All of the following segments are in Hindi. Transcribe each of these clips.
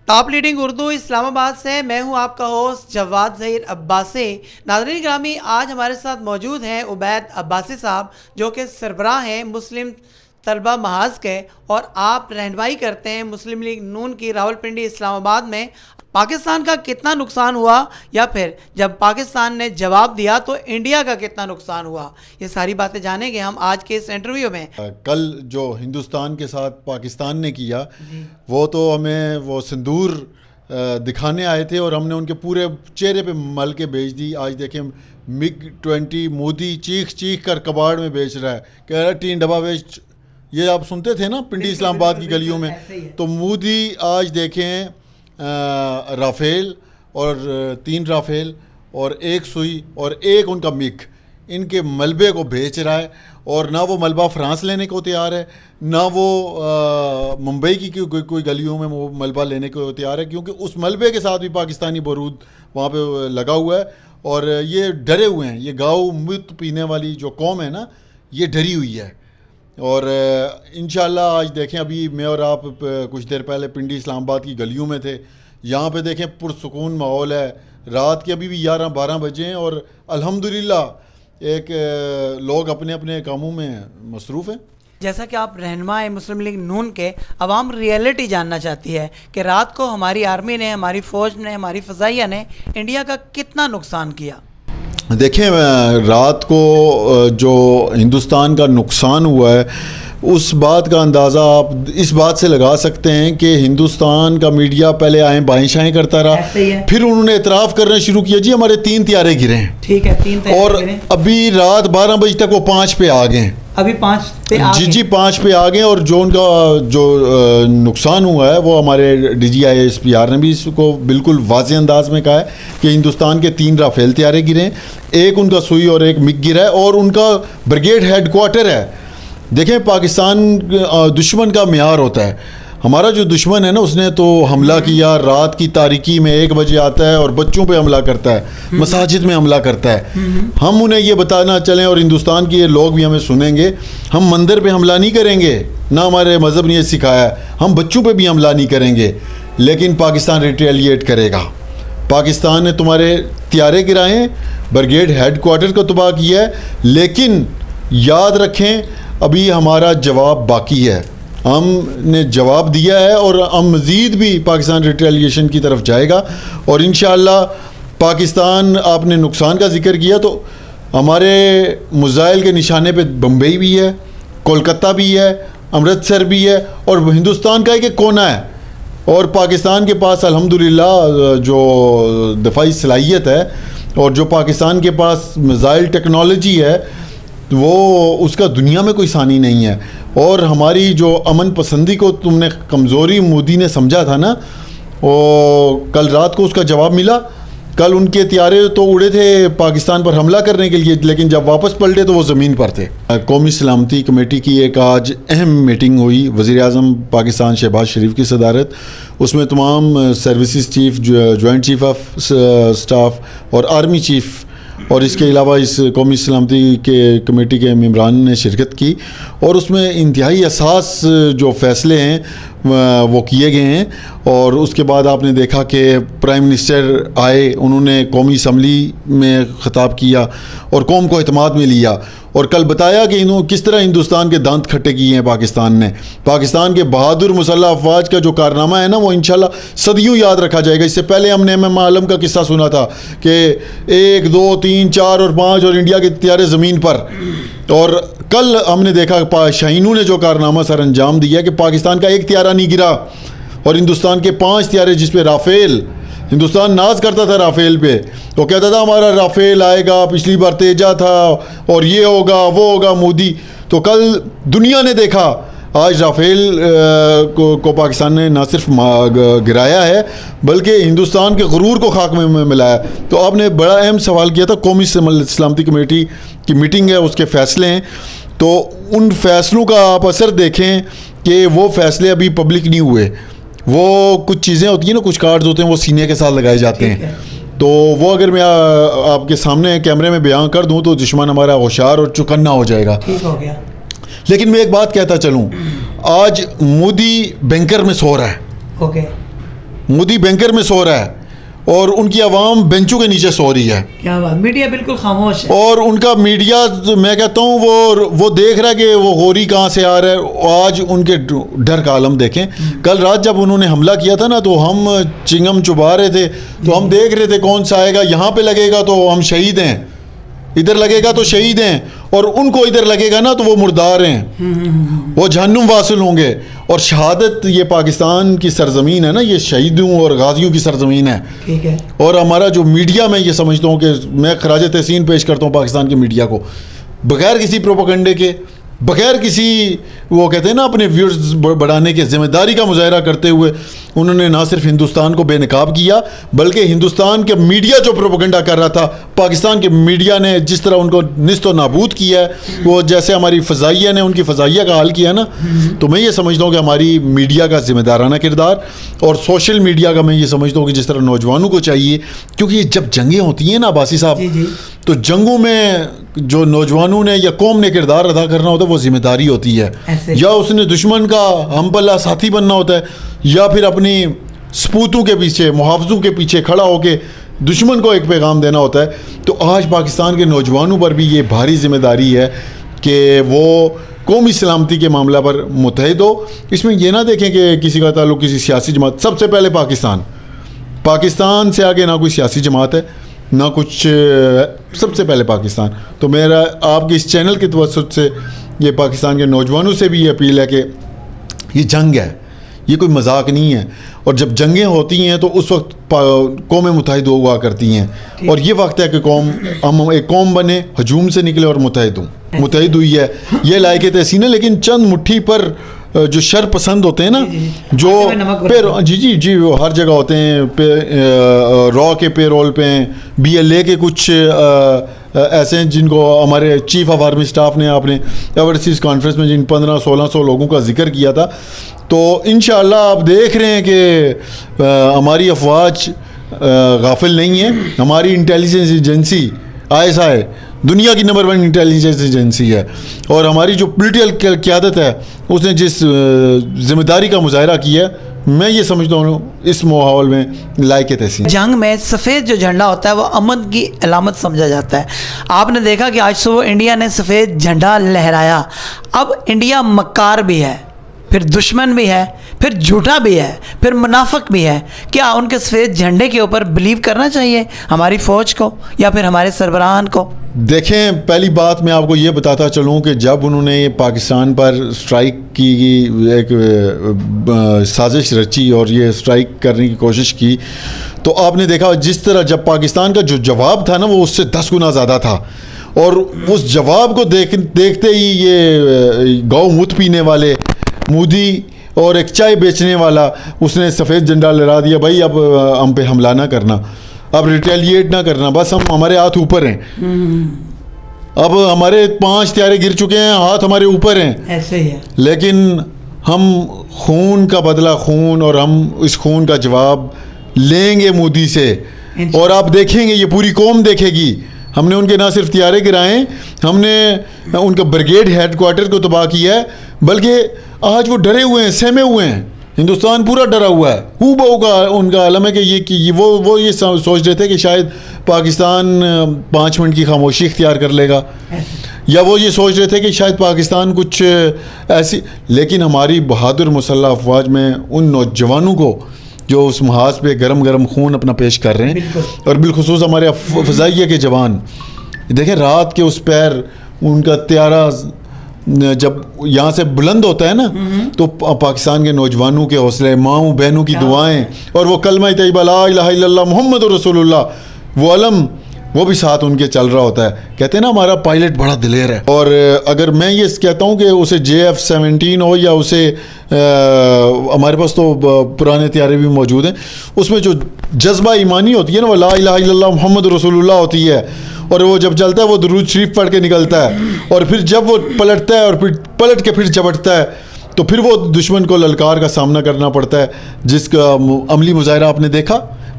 टॉप लीडिंग उर्दू इस्लामाबाद से मैं हूं आपका होस्ट जवाद ज़हीर अब्बासी। नाज़रीन ग्रामी, आज हमारे साथ मौजूद हैं उबैद अब्बासी साहब, जो कि सरबराह हैं मुस्लिम तलबा महाज के, और आप रहनुमाई करते हैं मुस्लिम लीग नून की रावलपिंडी इस्लामाबाद में। पाकिस्तान का कितना नुकसान हुआ, या फिर जब पाकिस्तान ने जवाब दिया तो इंडिया का कितना नुकसान हुआ, ये सारी बातें जानेंगे हम आज के इस इंटरव्यू में। कल जो हिंदुस्तान के साथ पाकिस्तान ने किया वो तो हमें वो सिंदूर दिखाने आए थे और हमने उनके पूरे चेहरे पे मल के बेच दी। आज देखें MiG-20 मोदी चीख चीख कर कबाड़ में बेच रहा है, कह रहा है 3 डब्बा बेच। ये आप सुनते थे ना पिंडी इस्लामाबाद की गलियों में। तो मोदी आज देखें राफेल और 3 राफेल और 1 सुई और 1 उनका मिग, इनके मलबे को बेच रहा है। और ना वो मलबा फ्रांस लेने को तैयार है, ना वो मुंबई की कोई गलियों में वो मलबा लेने को तैयार है, क्योंकि उस मलबे के साथ भी पाकिस्तानी बारूद वहाँ पे लगा हुआ है। और ये डरे हुए हैं, ये गाँव मुत पीने वाली जो कौम है ना, ये डरी हुई है। और इंशाल्लाह आज देखें, अभी मैं और आप कुछ देर पहले पिंडी इस्लामाबाद की गलियों में थे। यहाँ पे देखें पुरसुकून माहौल है। रात के अभी भी 11-12 बजे हैं और अल्हम्दुलिल्लाह एक लोग अपने अपने कामों में मसरूफ़ हैं। जैसा कि आप रहनुमा है मुस्लिम लीग नून के, अवाम रियलिटी जानना चाहती है कि रात को हमारी आर्मी ने, हमारी फ़ौज ने, हमारी फ़ज़ाइया ने इंडिया का कितना नुकसान किया। देखें, रात को जो हिंदुस्तान का नुकसान हुआ है उस बात का अंदाज़ा आप इस बात से लगा सकते हैं कि हिंदुस्तान का मीडिया पहले आए बाएं शाएं करता रहा, फिर उन्होंने इतराफ़ करना शुरू किया, जी हमारे 3 त्यारे गिरे हैं। ठीक है, 3 त्यारे और गिरे। अभी रात 12 बजे तक वो 5 पे आ गए हैं। अभी 5 पे आ गए। जी 5 पे आ गए। और जो उनका जो नुकसान हुआ है वो हमारे DGISPR ने भी इसको बिल्कुल वाज़ेह अंदाज में कहा है कि हिंदुस्तान के 3 राफेल त्यारे गिरे हैं, 1 उनका सुई और 1 मिग गिरा है, और उनका ब्रिगेड हेडक्वार्टर है। देखें, पाकिस्तान दुश्मन का म्यार होता है। हमारा जो दुश्मन है ना, उसने तो हमला किया रात की तारीकी में, 1 बजे आता है और बच्चों पे हमला करता है, मसाजिद में हमला करता है। हम उन्हें ये बताना चलें, और हिंदुस्तान के लोग भी हमें सुनेंगे, हम मंदिर पे हमला नहीं करेंगे, ना हमारे मज़हब ने ये सिखाया है, हम बच्चों पे भी हमला नहीं करेंगे, लेकिन पाकिस्तान रिटेलिएट करेगा। पाकिस्तान ने तुम्हारे त्यारे गिराए, ब्रिगेड हेडक्वार्टर को तबाह किया है, लेकिन याद रखें अभी हमारा जवाब बाकी है। हमने जवाब दिया है और हम मज़ीद भी पाकिस्तान रिटेलिएशन की तरफ जाएगा। और इंशाअल्लाह पाकिस्तान, आपने नुकसान का जिक्र किया, तो हमारे मुज़ाइल के निशाने पे बम्बई भी है, कोलकाता भी है, अमृतसर भी है, और हिंदुस्तान का एक कोना है। और पाकिस्तान के पास अल्हम्दुलिल्लाह जो दफ़ाई सलाहियत है और जो पाकिस्तान के पास मिसाइल टेक्नोलॉजी है, वो उसका दुनिया में कोई सानी नहीं है। और हमारी जो अमन पसंदी को तुमने कमज़ोरी मोदी ने समझा था ना, वो कल रात को उसका जवाब मिला। कल उनके त्यारे तो उड़े थे पाकिस्तान पर हमला करने के लिए, लेकिन जब वापस पलटे तो वो ज़मीन पर थे। कौमी सलामती कमेटी की एक आज अहम मीटिंग हुई, वज़ीर-ए-आज़म पाकिस्तान शहबाज शरीफ की सदारत। उसमें तमाम services chief, joint chief of staff और आर्मी चीफ, और इसके अलावा इस कौमी सलामती के कमेटी के मेंबरान ने शिरकत की। और उसमें इंतहाई असास जो फ़ैसले हैं वो किए गए हैं। और उसके बाद आपने देखा कि प्राइम मिनिस्टर आए, उन्होंने कौमी असम्बली में ख़िताब किया और कौम को एतमाद में लिया, और कल बताया कि इन्होंने किस तरह हिंदुस्तान के दांत खट्टे किए हैं पाकिस्तान ने। पाकिस्तान के बहादुर मुसल्लह अफवाज का जो कारनामा है ना, वो इंशाल्लाह सदियों याद रखा जाएगा। इससे पहले हमने MM आलम का किस्सा सुना था कि 1, 2, 3, 4 और 5 और इंडिया के त्यारे ज़मीन पर। और कल हमने देखा शाहीनों ने जो कारनामा सर अंजाम दिया कि पाकिस्तान का 1 त्यारा नहीं गिरा, और हिंदुस्तान के 5 त्यारे, जिस पे राफेल, हिंदुस्तान नाज करता था राफेल पे, तो कहता था हमारा राफेल आएगा, पिछली बार तेजा था और ये होगा वो होगा मोदी। तो कल दुनिया ने देखा, आज राफेल को पाकिस्तान ने ना सिर्फ गिराया है, बल्कि हिंदुस्तान के गुरूर को खाक में मिलाया। तो आपने बड़ा अहम सवाल किया था, कौमी सलामती कमेटी की मीटिंग है, उसके फ़ैसले हैं, तो उन फ़ैसलों का आप असर देखें कि वो फ़ैसले अभी पब्लिक नहीं हुए। वो कुछ चीज़ें होती हैं ना, कुछ कार्ड्स होते हैं वो सीने के साथ लगाए जाते हैं, तो वो अगर मैं आपके सामने कैमरे में बयान कर दूं तो दुश्मन हमारा होशियार और चौकन्ना हो जाएगा। ठीक हो गया। लेकिन मैं एक बात कहता चलूं, आज मोदी बैंकर में सो रहा है। ओके। मोदी बैंकर में सो रहा है और उनकी आवाम बेंचों के नीचे सो रही है। क्या बात, मीडिया बिल्कुल खामोश है। और उनका मीडिया, मैं कहता हूँ वो देख रहा है कि वो गोरी कहाँ से आ रहा है। आज उनके डर का आलम देखें। कल रात जब उन्होंने हमला किया था ना, तो हम चिंगम चुबा रहे थे, तो हम देख रहे थे कौन सा आएगा, यहाँ पे लगेगा तो हम शहीद हैं, इधर लगेगा तो शहीद हैं, और उनको इधर लगेगा ना तो वो मुर्दार हैं, वो जहन्नुम वासिल होंगे। और शहादत, ये पाकिस्तान की सरजमीन है ना, ये शहीदों और गाजियों की सरजमीन है। ठीक है। और हमारा जो मीडिया, मैं ये समझता हूँ कि मैं खराज तहसीन पेश करता हूँ पाकिस्तान के मीडिया को, बगैर किसी प्रोपेगेंडे के, बगैर किसी, वो कहते हैं ना, अपने व्यूअर्स बढ़ाने के जिम्मेदारी का मुजाहरा करते हुए उन्होंने ना सिर्फ हिंदुस्तान को बेनकाब किया, बल्कि हिंदुस्तान के मीडिया जो प्रोपेगेंडा कर रहा था, पाकिस्तान के मीडिया ने जिस तरह उनको निस्तो नाबूद किया है, वो जैसे हमारी फ़ज़ाइया ने उनकी फ़ज़ाइया का हाल किया ना, तो मैं ये समझता हूँ कि हमारी मीडिया का ज़िम्मेदाराना किरदार, और सोशल मीडिया का मैं ये समझता हूँ कि जिस तरह नौजवानों को चाहिए, क्योंकि जब जंगें होती हैं ना अब्बासी साहब, तो जंगों में जो नौजवानों ने या कौम ने किरदार अदा करना होता है, वो जिम्मेदारी होती है। या उसने दुश्मन का हमपल्ला साथी बनना होता है, या फिर अपनी सपूतों के पीछे, मुहाफ़िज़ों के पीछे खड़ा होकर दुश्मन को एक पैगाम देना होता है। तो आज पाकिस्तान के नौजवानों पर भी ये भारी जिम्मेदारी है कि वो कौमी सलामती के मामला पर मुतहद हो। इसमें यह ना देखें कि किसी का ताल्लुक किसी सियासी जमात, सबसे पहले पाकिस्तान से आगे ना कोई सियासी जमात है ना कुछ, सबसे पहले पाकिस्तान। तो मेरा आपके इस चैनल के तवज्जुह से ये पाकिस्तान के नौजवानों से भी ये अपील है कि ये जंग है, ये कोई मजाक नहीं है, और जब जंगें होती हैं तो उस वक्त कौमें मुतहद हुआ करती हैं, और ये वक्त है कि हम एक कौम बने, हजूम से निकले और मुतहद हुई है। ये लायक तहसीन है, लेकिन चंद मुट्ठी पर जो शर पसंद होते हैं ना, जो जी वो हर जगह होते हैं, रॉ के पेरोल पे, BLA के कुछ ऐसे हैं जिनको हमारे चीफ ऑफ आर्मी स्टाफ ने आपने ओवरसीज़ कॉन्फ्रेंस में जिन 1500-1600 लोगों का जिक्र किया था। तो इंशाअल्लाह आप देख रहे हैं कि हमारी अफवाज गाफिल नहीं है। हमारी इंटेलिजेंस एजेंसी ISI दुनिया की नंबर 1 इंटेलिजेंस एजेंसी है, और हमारी जो पॉलिटिकल क़यादत है उसने जिस जिम्मेदारी का मुजाहरा किया है, मैं ये समझता हूँ इस माहौल में लायक तहसीन। जंग में सफ़ेद जो झंडा होता है वो अमन की अलामत समझा जाता है। आपने देखा कि आज सुबह इंडिया ने सफ़ेद झंडा लहराया। अब इंडिया मक्कार भी है, फिर दुश्मन भी है, फिर झूठा भी है, फिर मुनाफिक भी है। क्या उनके सफ़ेद झंडे के ऊपर बिलीव करना चाहिए हमारी फ़ौज को या फिर हमारे सरबराहान को? देखें, पहली बात मैं आपको ये बताता चलूँ कि जब उन्होंने पाकिस्तान पर स्ट्राइक की एक साजिश रची और ये स्ट्राइक करने की कोशिश की, तो आपने देखा जिस तरह जब पाकिस्तान का जो जवाब था ना, वो उससे 10 गुना ज़्यादा था। और उस जवाब को देखते ही ये गौ मूत पीने वाले मोदी और एक चाय बेचने वाला, उसने सफ़ेद झंडा लहरा दिया, भाई अब हम पे हमला ना करना, अब रिटेलिएट ना करना, बस हम हमारे हाथ ऊपर हैं, अब हमारे 5 हथियारे गिर चुके हैं, हाथ हमारे ऊपर हैं। ऐसे ही है। लेकिन हम खून का बदला खून, और हम इस खून का जवाब लेंगे मोदी से, और आप देखेंगे, ये पूरी कौम देखेगी। हमने उनके ना सिर्फ हथियारे गिराए, हमने उनका ब्रिगेड हेडक्वार्टर को तबाह किया है, बल्कि आज वो डरे हुए हैं, सहमे हुए हैं। हिंदुस्तान पूरा डरा हुआ है। हूबहू का उनका आलम है कि वो ये सोच रहे थे कि शायद पाकिस्तान 5 मिनट की खामोशी इख्तियार कर लेगा, या वो ये सोच रहे थे कि शायद पाकिस्तान कुछ ऐसी। लेकिन हमारी बहादुर मुसल्लह अफवाज में उन नौजवानों को जो उस महाज पे गरम गरम खून अपना पेश कर रहे हैं, और बिलखुसूस हमारे फ़ज़ाइया के जवान, देखें रात के उस पैर उनका त्यारा जब यहाँ से बुलंद होता है ना, तो पाकिस्तान के नौजवानों के हौसले, माओ बहनों की दुआएं, और वो कलमा तैयबा ला इलाहा इल्लल्लाह मुहम्मदुर रसूलुल्लाह, वो अलम, वो भी साथ उनके चल रहा होता है। कहते हैं ना हमारा पायलट बड़ा दिलेर है। और अगर मैं ये कहता हूँ कि उसे JF-17 हो या उसे हमारे पास तो पुराने हथियारे भी मौजूद हैं, उसमें जो जज्बा ईमानी होती है ना, वो ला इलाहा इल्लल्लाह मुहम्मद रसूलुल्लाह होती है, और वो जब चलता है वो दुरूद शरीफ पढ़ के निकलता है, और फिर जब वो पलटता है और फिर पलट के फिर झपटता है, तो फिर वो दुश्मन को ललकार का सामना करना पड़ता है, जिसका अमली मुजाहरा आपने देखा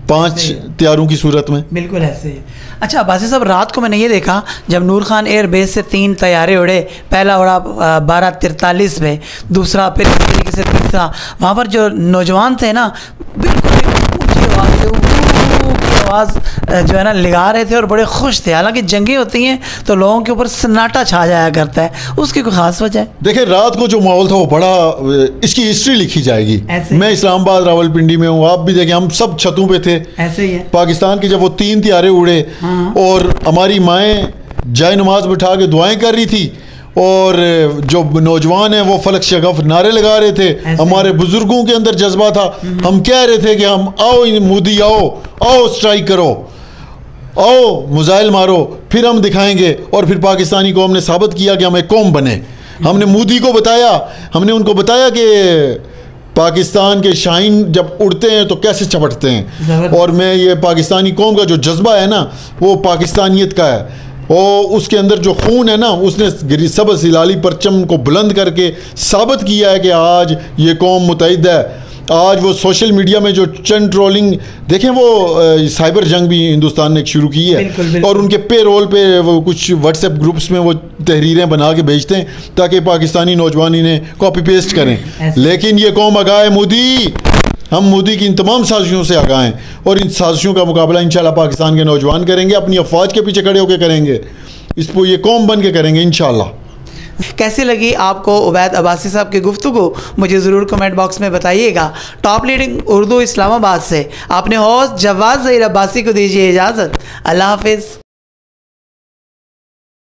5 तैयारों की सूरत में। बिल्कुल ऐसे ही। अच्छा अब्बासी साहब, रात को मैंने ये देखा जब नूर खान एयर बेस से 3 तैयारे उड़े, पहला उड़ा 12:43 पे, दूसरा फिर इस तरीके से तीसरा, वहाँ पर जो नौजवान थे ना बिल्कुल ऊँची आवाज़ से की आवाज़ जो है ना लगा रहे थे और बड़े खुश थे। हालांकि जंगें होती हैं तो लोगों के ऊपर सन्नाटा छा जाया करता है, उसकी कोई ख़ास वजह है? देखिए रात को जो माहौल था वो बड़ा, इसकी हिस्ट्री लिखी जाएगी। मैं इस्लामाबाद रावलपिंडी में हूँ, आप भी देखें हम सब छतों पे थे। ऐसे ही है। पाकिस्तान के जब वो 3 तैयारे उड़े और हमारी माएँ जाए नमाज बिठा के दुआएं कर रही थी और जो नौजवान हैं वो फलक शगफ नारे लगा रहे थे। हमारे बुजुर्गों के अंदर जज्बा था, हम कह रहे थे कि हम आओ मोदी आओ स्ट्राइक करो, आओ मुजाइल मारो, फिर हम दिखाएंगे। और फिर पाकिस्तानी कौम ने साबित किया कि हम एक कौम बने। हमने मोदी को बताया, हमने उनको बताया कि पाकिस्तान के शाहीन जब उड़ते हैं तो कैसे चपटते हैं। और मैं ये पाकिस्तानी कौम का जो जज्बा है ना वो पाकिस्तानियत का है, और उसके अंदर जो खून है ना उसने सबस हिलाली परचम को बुलंद करके साबित किया है कि आज ये कौम मुतहिद है। आज वो सोशल मीडिया में जो चंद ट्रोलिंग देखें, वो साइबर जंग भी हिंदुस्तान ने शुरू की है। बिल्कुल, बिल्कुल। और उनके पे रोल पे वो कुछ व्हाट्सएप ग्रुप्स में वो तहरीरें बना के भेजते हैं ताकि पाकिस्तानी नौजवान इन्हें कॉपी पेस्ट करें। लेकिन ये कौम आगाह है मोदी, हम मोदी की इन तमाम साजिशों से आगाह हैं और इन साजिशों का मुकाबला इंशाल्लाह पाकिस्तान के नौजवान करेंगे, अपनी अफवाज के पीछे खड़े होकर करेंगे, इसको ये कौम बन के करेंगे इंशाल्लाह। कैसी लगी आपको उबैद अब्बासी साहब की गुफ्तगू, मुझे ज़रूर कमेंट बॉक्स में बताइएगा। टॉप लीडिंग उर्दू इस्लामाबाद से आपने होस्ट जवाद ज़हीर अब्बासी को दीजिए इजाज़त। अल्लाह हाफिज़।